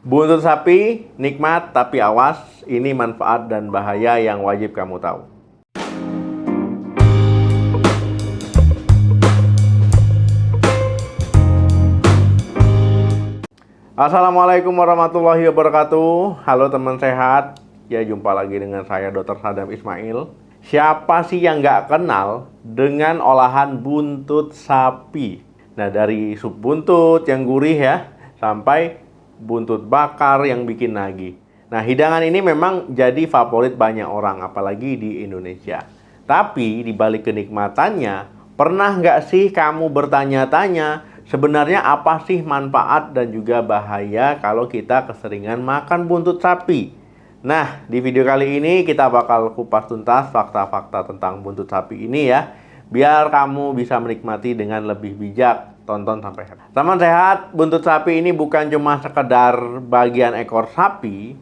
Buntut sapi nikmat tapi awas, ini manfaat dan bahaya yang wajib kamu tahu. Assalamualaikum warahmatullahi wabarakatuh. Halo teman sehat. Ya, jumpa lagi dengan saya Dr. Sadam Ismail. Siapa sih yang nggak kenal dengan olahan buntut sapi? Nah, dari sup buntut yang gurih ya, sampai buntut bakar yang bikin nagih. Nah, hidangan ini memang jadi favorit banyak orang, apalagi di Indonesia. Tapi, di balik kenikmatannya, pernah nggak sih kamu bertanya-tanya, sebenarnya apa sih manfaat dan juga bahaya kalau kita keseringan makan buntut sapi? Nah, di video kali ini kita bakal kupas tuntas fakta-fakta tentang buntut sapi ini ya, biar kamu bisa menikmati dengan lebih bijak. Tonton sampai habis. Teman sehat, buntut sapi ini bukan cuma sekedar bagian ekor sapi,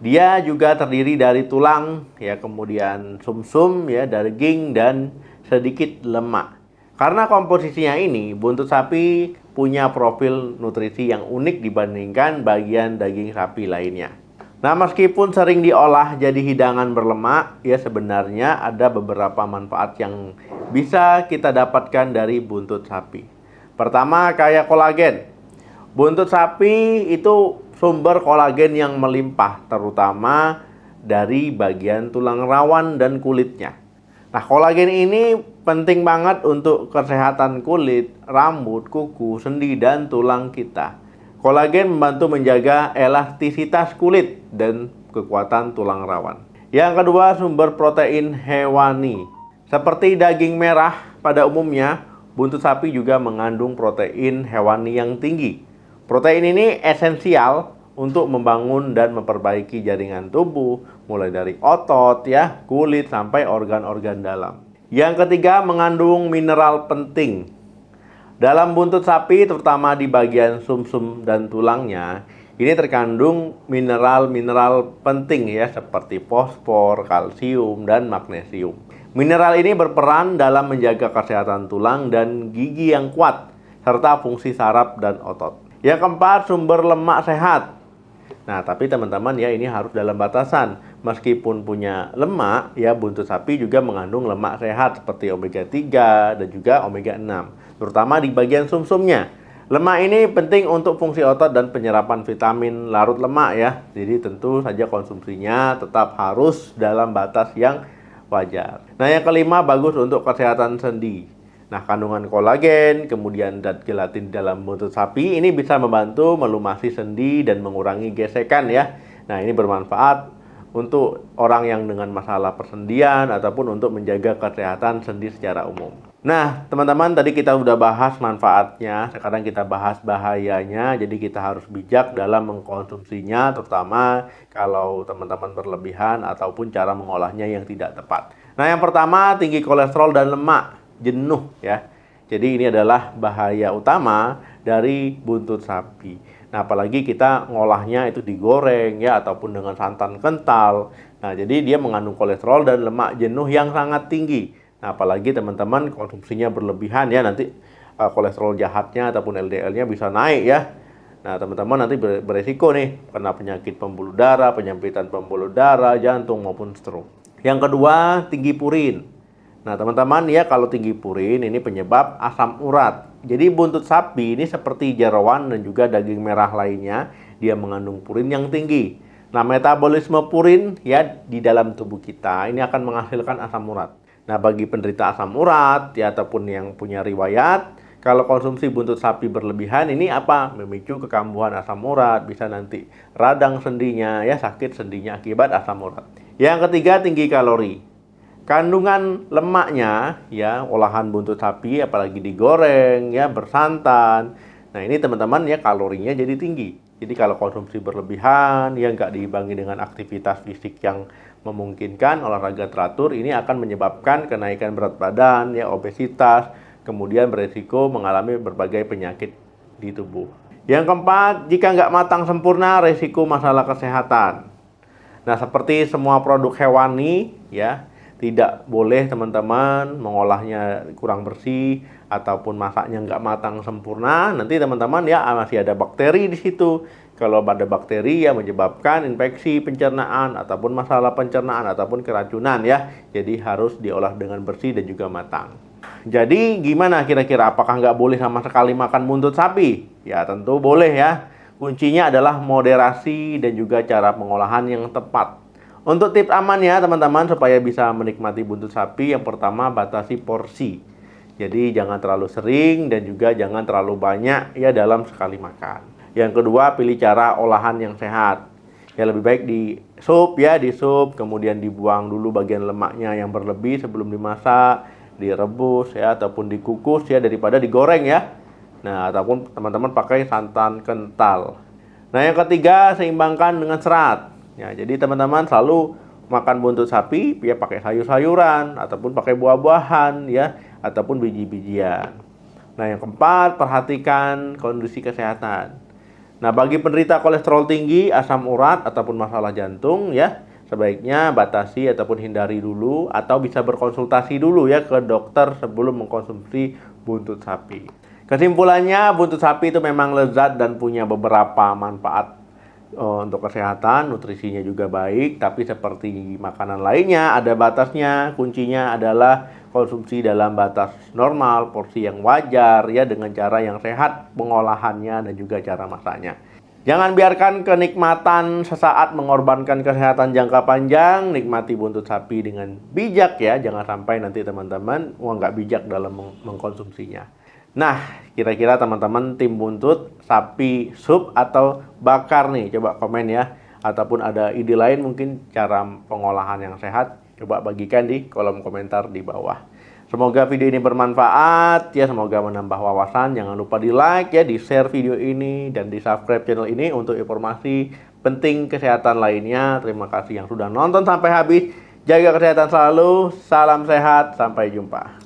dia juga terdiri dari tulang, ya, kemudian sumsum, ya, daging dan sedikit lemak. Karena komposisinya ini, buntut sapi punya profil nutrisi yang unik dibandingkan bagian daging sapi lainnya. Nah, meskipun sering diolah jadi hidangan berlemak, ya sebenarnya ada beberapa manfaat yang bisa kita dapatkan dari buntut sapi. Pertama, kayak kolagen. Buntut sapi itu sumber kolagen yang melimpah, terutama dari bagian tulang rawan dan kulitnya. Nah, kolagen ini penting banget untuk kesehatan kulit, rambut, kuku, sendi, dan tulang kita. Kolagen membantu menjaga elastisitas kulit dan kekuatan tulang rawan. Yang kedua, sumber protein hewani. Seperti daging merah pada umumnya, buntut sapi juga mengandung protein hewani yang tinggi. Protein ini esensial untuk membangun dan memperbaiki jaringan tubuh, mulai dari otot, ya, kulit, sampai organ-organ dalam. Yang ketiga, mengandung mineral penting. Dalam buntut sapi, terutama di bagian sumsum dan tulangnya, ini terkandung mineral-mineral penting ya, seperti fosfor, kalsium, dan magnesium. Mineral ini berperan dalam menjaga kesehatan tulang dan gigi yang kuat, serta fungsi saraf dan otot. Yang keempat, sumber lemak sehat. Nah, tapi teman-teman ya, ini harus dalam batasan. Meskipun punya lemak, ya buntut sapi juga mengandung lemak sehat seperti omega 3 dan juga omega 6, terutama di bagian sumsumnya. Lemak ini penting untuk fungsi otot dan penyerapan vitamin larut lemak ya. Jadi tentu saja konsumsinya tetap harus dalam batas yang wajar. Nah, yang kelima, bagus untuk kesehatan sendi. Nah, kandungan kolagen, kemudian zat gelatin dalam buntut sapi ini bisa membantu melumasi sendi dan mengurangi gesekan ya. Nah, ini bermanfaat untuk orang yang dengan masalah persendian ataupun untuk menjaga kesehatan sendi secara umum. Nah, teman-teman, tadi kita udah bahas manfaatnya, sekarang kita bahas bahayanya. Jadi kita harus bijak dalam mengkonsumsinya, terutama kalau teman-teman berlebihan ataupun cara mengolahnya yang tidak tepat. Nah, yang pertama, tinggi kolesterol dan lemak jenuh ya. Jadi ini adalah bahaya utama dari buntut sapi. Nah, apalagi kita ngolahnya itu digoreng ya, ataupun dengan santan kental. Nah, jadi dia mengandung kolesterol dan lemak jenuh yang sangat tinggi. Nah, apalagi teman-teman konsumsinya berlebihan ya, nanti kolesterol jahatnya ataupun LDL-nya bisa naik ya. Nah, teman-teman nanti beresiko nih kena penyakit pembuluh darah, penyempitan pembuluh darah, jantung maupun stroke. Yang kedua, tinggi purin. Nah, teman-teman ya, kalau tinggi purin ini penyebab asam urat. Jadi buntut sapi ini seperti jeroan dan juga daging merah lainnya, dia mengandung purin yang tinggi. Nah, metabolisme purin ya di dalam tubuh kita ini akan menghasilkan asam urat. Nah, bagi penderita asam urat ya ataupun yang punya riwayat, kalau konsumsi buntut sapi berlebihan ini memicu kekambuhan asam urat, bisa nanti radang sendinya ya, sakit sendinya akibat asam urat. Yang ketiga, tinggi kalori. Kandungan lemaknya ya, olahan buntut sapi apalagi digoreng ya, bersantan. Nah, ini teman-teman ya, kalorinya jadi tinggi. Jadi kalau konsumsi berlebihan ya, nggak diimbangi dengan aktivitas fisik yang memungkinkan, olahraga teratur, ini akan menyebabkan kenaikan berat badan ya, obesitas, kemudian beresiko mengalami berbagai penyakit di tubuh. Yang keempat, jika nggak matang sempurna, resiko masalah kesehatan. Nah, seperti semua produk hewani ya, tidak boleh teman-teman mengolahnya kurang bersih ataupun masaknya nggak matang sempurna. Nanti teman-teman ya masih ada bakteri di situ Kalau ada bakteri yang menyebabkan infeksi pencernaan ataupun masalah pencernaan ataupun keracunan ya. Jadi harus diolah dengan bersih dan juga matang. Jadi gimana kira-kira, apakah nggak boleh sama sekali makan buntut sapi? Ya tentu boleh ya. Kuncinya adalah moderasi dan juga cara pengolahan yang tepat. Untuk tips aman ya teman-teman supaya bisa menikmati buntut sapi, yang pertama batasi porsi. Jadi jangan terlalu sering dan juga jangan terlalu banyak ya dalam sekali makan. Yang kedua, pilih cara olahan yang sehat. Ya lebih baik di sup ya, di sup, kemudian dibuang dulu bagian lemaknya yang berlebih sebelum dimasak, direbus ya ataupun dikukus ya daripada digoreng ya. Nah, ataupun teman-teman pakai santan kental. Nah, yang ketiga, seimbangkan dengan serat. Ya, jadi teman-teman selalu makan buntut sapi ya pakai sayur-sayuran ataupun pakai buah-buahan ya ataupun biji-bijian. Nah, yang keempat, perhatikan kondisi kesehatan. Nah, bagi penderita kolesterol tinggi, asam urat ataupun masalah jantung ya, sebaiknya batasi ataupun hindari dulu atau bisa berkonsultasi dulu ya ke dokter sebelum mengkonsumsi buntut sapi. Kesimpulannya, buntut sapi itu memang lezat dan punya beberapa manfaat untuk kesehatan, nutrisinya juga baik, tapi seperti makanan lainnya ada batasnya. Kuncinya adalah konsumsi dalam batas normal, porsi yang wajar ya dengan cara yang sehat pengolahannya dan juga cara masaknya. Jangan biarkan kenikmatan sesaat mengorbankan kesehatan jangka panjang. Nikmati buntut sapi dengan bijak ya, jangan sampai nanti teman-teman nggak bijak dalam mengkonsumsinya. Nah, kira-kira teman-teman tim buntut sapi sup atau bakar nih? Coba komen ya. Ataupun ada ide lain mungkin cara pengolahan yang sehat, coba bagikan di kolom komentar di bawah. Semoga video ini bermanfaat ya, semoga menambah wawasan. Jangan lupa di like ya, di share video ini dan di subscribe channel ini untuk informasi penting kesehatan lainnya. Terima kasih yang sudah nonton sampai habis. Jaga kesehatan selalu, salam sehat, sampai jumpa.